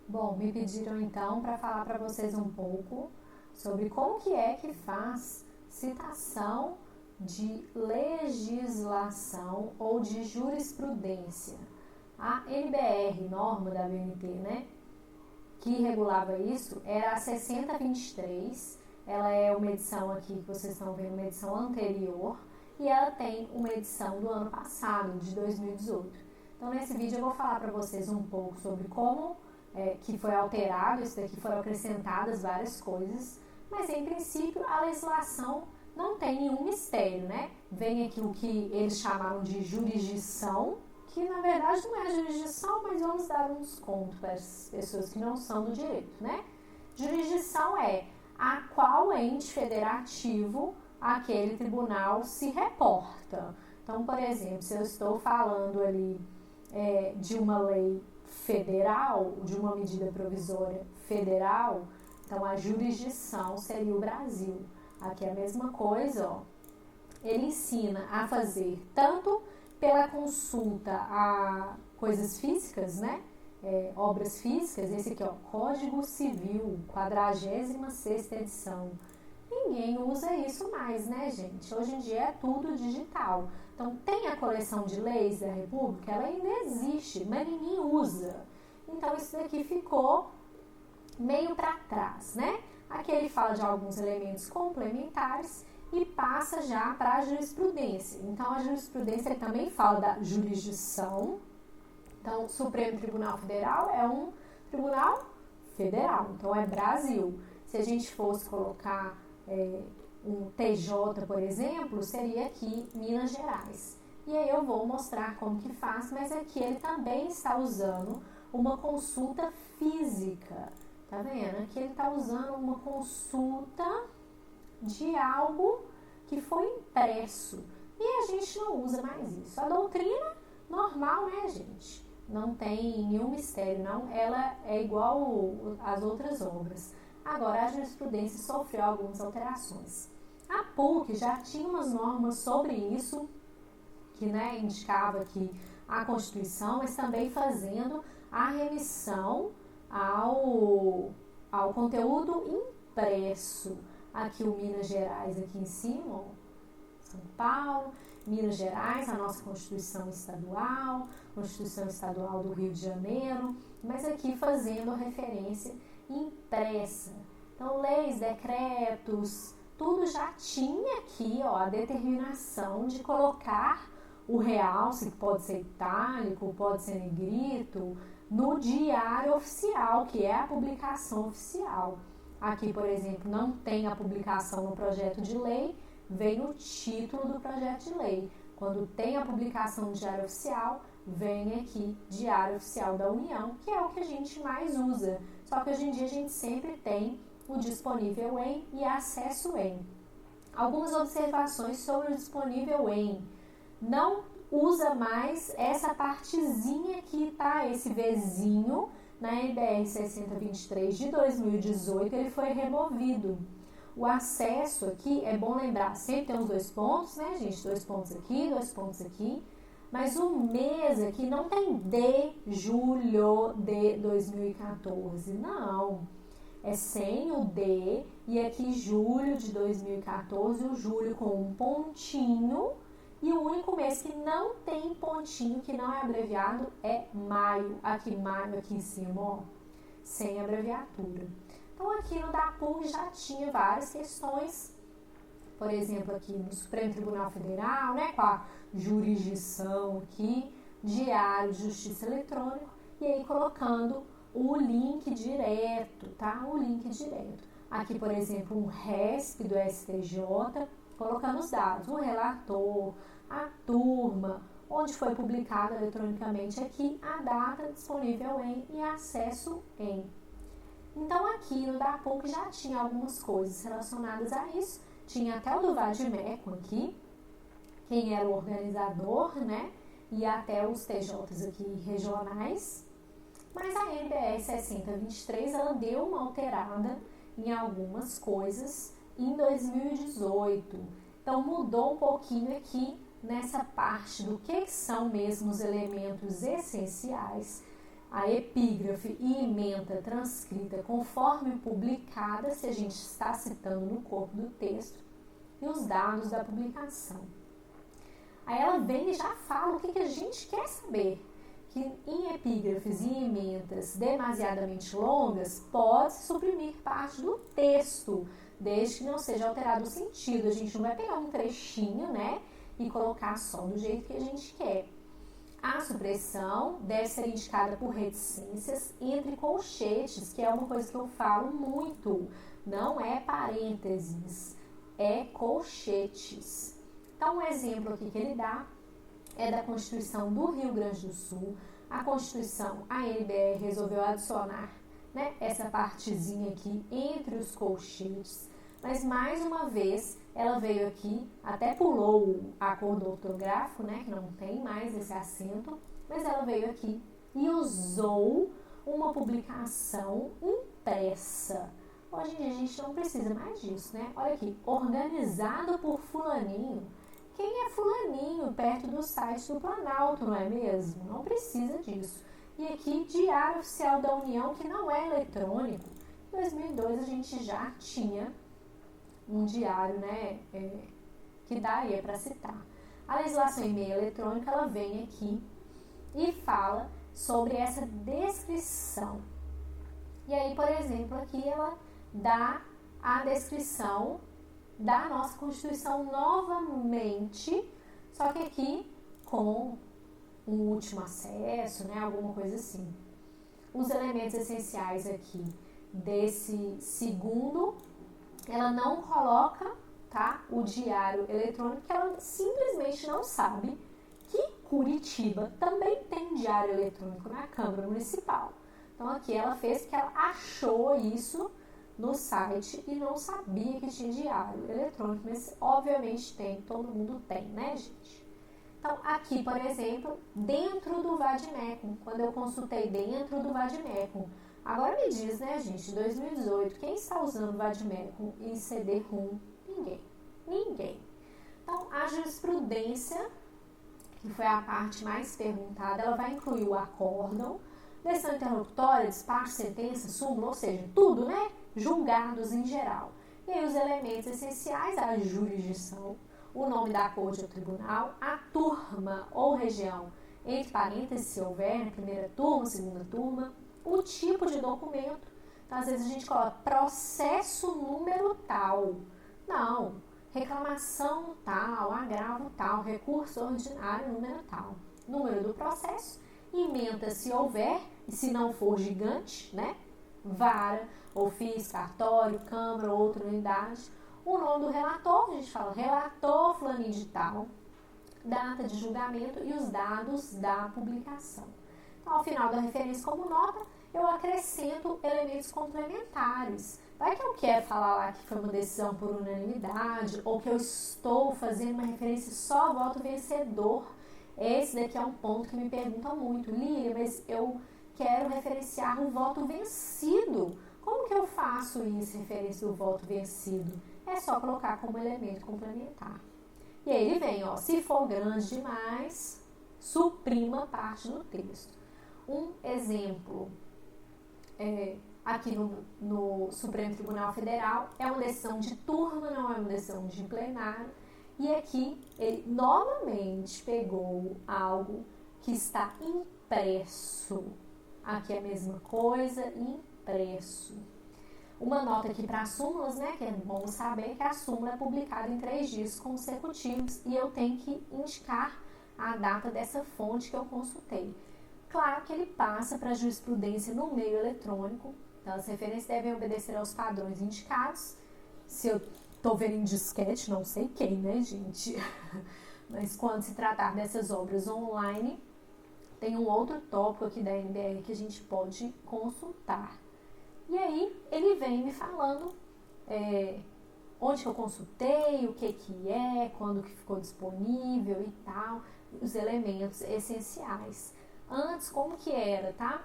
Bom, me pediram então para falar para vocês um pouco sobre como que é que faz citação de legislação ou de jurisprudência. A NBR, norma da BNT, né, que regulava isso, era a 6023. Ela é uma edição aqui que vocês estão vendo, uma edição anterior, e ela tem uma edição do ano passado, de 2018. Então, nesse vídeo eu vou falar para vocês um pouco sobre como que foi alterado isso daqui, foram acrescentadas várias coisas, mas em princípio a legislação não tem nenhum mistério, né? Vem aqui o que eles chamaram de jurisdição, que na verdade não é jurisdição, mas vamos dar um desconto para as pessoas que não são do direito, né? Jurisdição é a qual ente federativo aquele tribunal se reporta. Então, por exemplo, se eu estou falando ali de uma lei federal, de uma medida provisória federal, então a jurisdição seria o Brasil. Aqui é a mesma coisa, ó. Ele ensina a fazer tanto pela consulta a coisas físicas, né? Obras físicas, esse aqui, ó, Código Civil, 46ª edição. Ninguém usa isso mais, né, gente? Hoje em dia é tudo digital. Então, tem a coleção de leis da República, ela ainda existe, mas ninguém usa. Então, isso daqui ficou meio para trás, né? Aqui ele fala de alguns elementos complementares e passa já para a jurisprudência. Então, a jurisprudência ele também fala da jurisdição. Então, o Supremo Tribunal Federal é um tribunal federal, então é Brasil. Se a gente fosse colocar um TJ, por exemplo, seria aqui Minas Gerais. E aí eu vou mostrar como que faz, mas aqui ele também está usando uma consulta física. Tá vendo? Aqui ele está usando uma consulta de algo que foi impresso. E a gente não usa mais isso. A doutrina normal, né, gente? Não tem nenhum mistério, não. Ela é igual às outras obras. Agora, a jurisprudência sofreu algumas alterações. A PUC já tinha umas normas sobre isso, que, né, indicava que a Constituição, mas também fazendo a remissão ao conteúdo impresso. Aqui o Minas Gerais, aqui em cima, ó, São Paulo, Minas Gerais, a nossa Constituição Estadual do Rio de Janeiro, mas aqui fazendo referência impressa. Então, leis, decretos, tudo já tinha aqui, ó, a determinação de colocar o realce, que pode ser itálico, pode ser negrito, no diário oficial, que é a publicação oficial. Aqui, por exemplo, não tem a publicação no projeto de lei, vem no título do projeto de lei. Quando tem a publicação no diário oficial, vem aqui Diário Oficial da União, que é o que a gente mais usa. Só que hoje em dia a gente sempre tem o disponível em e acesso em. Algumas observações sobre o disponível em. Não usa mais essa partezinha que tá, esse Vzinho, na NBR 6023 de 2018, ele foi removido. O acesso aqui, é bom lembrar, sempre tem os dois pontos, né, gente? 2 pontos aqui, 2 pontos aqui. Mas o mês aqui não tem de julho de 2014, não. É sem o de, e aqui julho de 2014, o julho com um pontinho. E o único mês que não tem pontinho, que não é abreviado, é maio. Aqui, maio, aqui em cima, ó, sem abreviatura. Então, aqui no DAPUC já tinha várias questões. Por exemplo, aqui no Supremo Tribunal Federal, né, com a jurisdição aqui, Diário de Justiça Eletrônico, e aí colocando o link direto, tá? O link direto. Aqui, por exemplo, um RESP do STJ, colocando os dados, o relator, a turma, onde foi publicado eletronicamente aqui, a data disponível em e acesso em. Então, aqui no DAPUC já tinha algumas coisas relacionadas a isso. Tinha até o do Vadimeco aqui, quem era o organizador, né? E até os TJs aqui regionais. Mas a NBR 6023, ela deu uma alterada em algumas coisas em 2018. Então, mudou um pouquinho aqui nessa parte do que são mesmo os elementos essenciais, a epígrafe e ementa transcrita conforme publicada, se a gente está citando no corpo do texto, e os dados da publicação. Aí ela vem e já fala o que a gente quer saber, que em epígrafes e ementas demasiadamente longas, pode-se suprimir parte do texto, desde que não seja alterado o sentido. A gente não vai pegar um trechinho, né, e colocar só do jeito que a gente quer. A supressão deve ser indicada por reticências entre colchetes, que é uma coisa que eu falo muito, não é parênteses, é colchetes. Então, um exemplo aqui que ele dá é da Constituição do Rio Grande do Sul. A Constituição, a NBR resolveu adicionar, né, essa partezinha aqui entre os colchetes, mas mais uma vez ela veio aqui, até pulou o acordo ortográfico, né, que não tem mais esse acento, mas ela veio aqui e usou uma publicação impressa. Hoje em dia a gente não precisa mais disso, né? Olha aqui, organizado por fulaninho. Quem é fulaninho perto do site do Planalto, não é mesmo? Não precisa disso. E aqui, Diário Oficial da União, que não é eletrônico. Em 2002 a gente já tinha um diário, né, que daria para citar. A legislação em meio eletrônico, ela vem aqui e fala sobre essa descrição. E aí, por exemplo, aqui ela dá a descrição da nossa Constituição novamente, só que aqui com um último acesso, né, alguma coisa assim. Os elementos essenciais aqui desse segundo, ela não coloca, tá, o diário eletrônico, porque ela simplesmente não sabe que Curitiba também tem diário eletrônico na Câmara Municipal. Então aqui ela fez porque ela achou isso no site e não sabia que tinha diário eletrônico, mas obviamente tem, todo mundo tem, né, gente? Então, aqui, por exemplo, dentro do Vademecum, quando eu consultei dentro do Vademecum, agora me diz, né, gente, 2018, quem está usando o Vademecum em CD-ROM? Ninguém. Então, a jurisprudência, que foi a parte mais perguntada, ela vai incluir o acórdão, decisão interlocutória, despacho, sentença, súmula, ou seja, tudo, né? Julgados em geral. E aí os elementos essenciais, a jurisdição, o nome da corte ou tribunal, a turma ou região, entre parênteses, se houver, né, primeira turma, segunda turma, o tipo de documento. Então, às vezes a gente coloca processo número tal. Não, reclamação tal, agravo tal, recurso ordinário número tal. Número do processo, ementa se houver, e se não for gigante, né? Vara, ofício, cartório, câmara, outra unidade. O nome do relator, a gente fala relator fulaninho de tal, data de julgamento e os dados da publicação. Então, ao final da referência como nota, eu acrescento elementos complementares. Vai que eu quero falar lá que foi uma decisão por unanimidade, ou que eu estou fazendo uma referência só ao voto vencedor. Esse daqui é um ponto que me perguntam muito. Lília, mas eu quero referenciar o voto vencido. Como que eu faço isso, referência do voto vencido? É só colocar como elemento complementar. E aí ele vem, ó, se for grande demais, suprima parte do texto. Um exemplo, aqui no Supremo Tribunal Federal, é uma decisão de turma, não é uma decisão de plenário. E aqui ele novamente pegou algo que está impresso. Aqui é a mesma coisa, impresso. Uma nota aqui para as súmulas, né, que é bom saber que a súmula é publicada em 3 dias consecutivos e eu tenho que indicar a data dessa fonte que eu consultei. Claro que ele passa para a jurisprudência no meio eletrônico, então as referências devem obedecer aos padrões indicados. Se eu estou vendo em disquete, não sei quem, né, gente? Mas quando se tratar dessas obras online, tem um outro tópico aqui da NBR que a gente pode consultar. E aí, ele vem me falando onde que eu consultei, o que é, quando que ficou disponível e tal, os elementos essenciais. Antes, como que era, tá?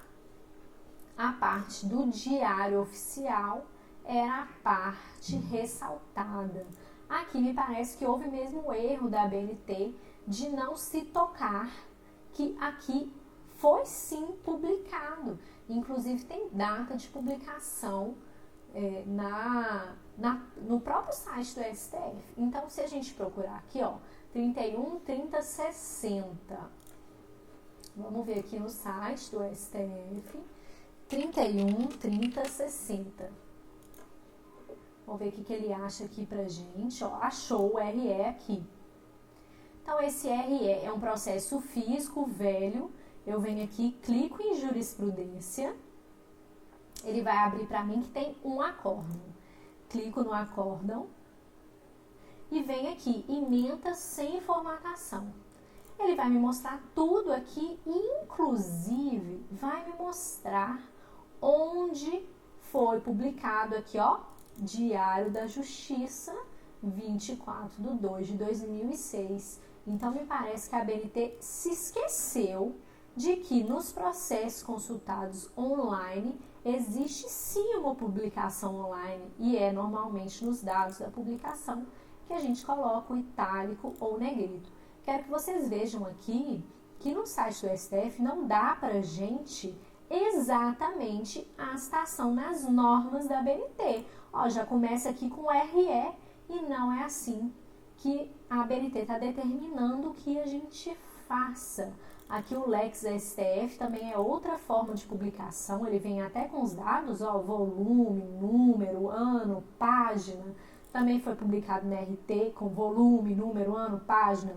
A parte do diário oficial era a parte ressaltada. Aqui me parece que houve mesmo um erro da ABNT de não se tocar que aqui foi sim publicado. inclusive tem data de publicação no próprio site do STF. Então, se a gente procurar aqui, ó, 31, 30, 60. Vamos ver aqui no site do STF, 31, 30, 60. Vamos ver o que ele acha aqui pra gente. Ó, achou o RE aqui. Então, esse RE é um processo físico velho. Eu venho aqui, clico em jurisprudência. Ele vai abrir para mim que tem um acórdão. Clico no acórdão e venho aqui, ementa sem formatação. Ele vai me mostrar tudo aqui, inclusive vai me mostrar onde foi publicado aqui, ó, Diário da Justiça, 24/2/2006. Então, me parece que a ABNT se esqueceu de que nos processos consultados online existe sim uma publicação online e é normalmente nos dados da publicação que a gente coloca o itálico ou o negrito. Quero que vocês vejam aqui que no site do STF não dá pra gente exatamente a citação nas normas da ABNT. Ó, já começa aqui com RE e não é assim que a ABNT está determinando que a gente faça. Aqui o Lex STF também é outra forma de publicação, ele vem até com os dados, ó, volume, número, ano, página. Também foi publicado no RT com volume, número, ano, página.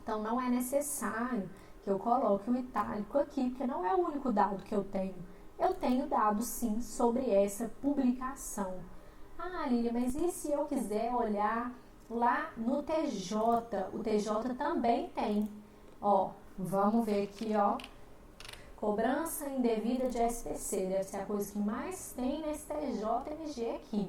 Então, não é necessário que eu coloque o itálico aqui, porque não é o único dado que eu tenho. Eu tenho dados, sim, sobre essa publicação. Ah, Lília, mas e se eu quiser olhar lá no TJ? O TJ também tem. Ó, vamos ver aqui, ó. Cobrança indevida de SPC. Deve ser a coisa que mais tem nesse TJMG aqui.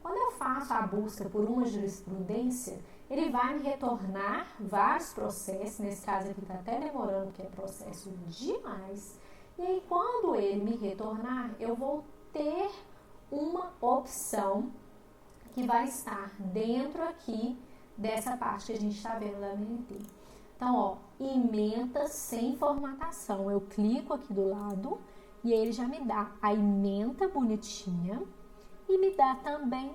Quando eu faço a busca por uma jurisprudência, ele vai me retornar vários processos. Nesse caso aqui está até demorando, porque é processo demais. E aí, quando ele me retornar, eu vou ter uma opção que vai estar dentro aqui dessa parte que a gente está vendo da ABNT. Então, ó, ementa sem formatação. Eu clico aqui do lado e ele já me dá a ementa bonitinha e me dá também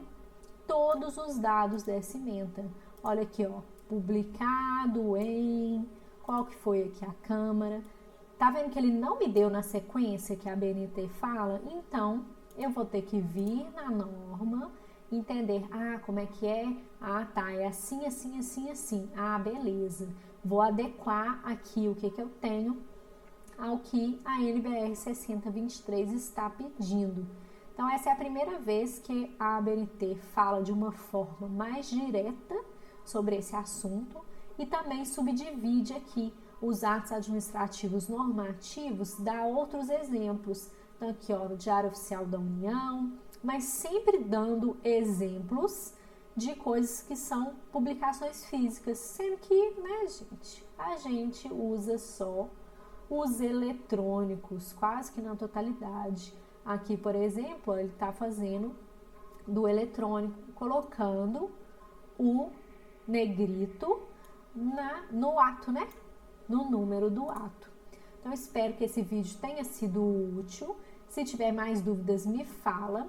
todos os dados dessa ementa. Olha aqui, ó, publicado em... Qual que foi aqui a Câmara? Tá vendo que ele não me deu na sequência que a ABNT fala? Então, eu vou ter que vir na norma, entender, como é que é? Tá, é assim, assim, assim, assim. Beleza. Vou adequar aqui o que eu tenho ao que a NBR 6023 está pedindo. Então, essa é a primeira vez que a ABNT fala de uma forma mais direta sobre esse assunto e também subdivide aqui os atos administrativos normativos, dá outros exemplos. Então, aqui, ó, no Diário Oficial da União, mas sempre dando exemplos de coisas que são publicações físicas, sendo que, né, gente, a gente usa só os eletrônicos, quase que na totalidade. Aqui, por exemplo, ele está fazendo do eletrônico, colocando o negrito no ato, né? No número do ato. Então, espero que esse vídeo tenha sido útil. Se tiver mais dúvidas, me fala.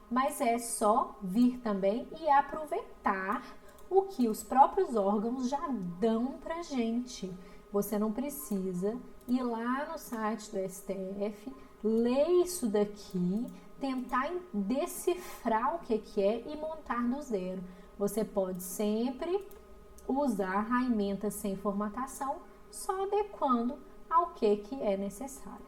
Mas é só vir também e aproveitar o que os próprios órgãos já dão pra gente. Você não precisa ir lá no site do STF, ler isso daqui, tentar decifrar o que é e montar do zero. Você pode sempre usar a ementa sem formatação, só adequando ao que é necessário.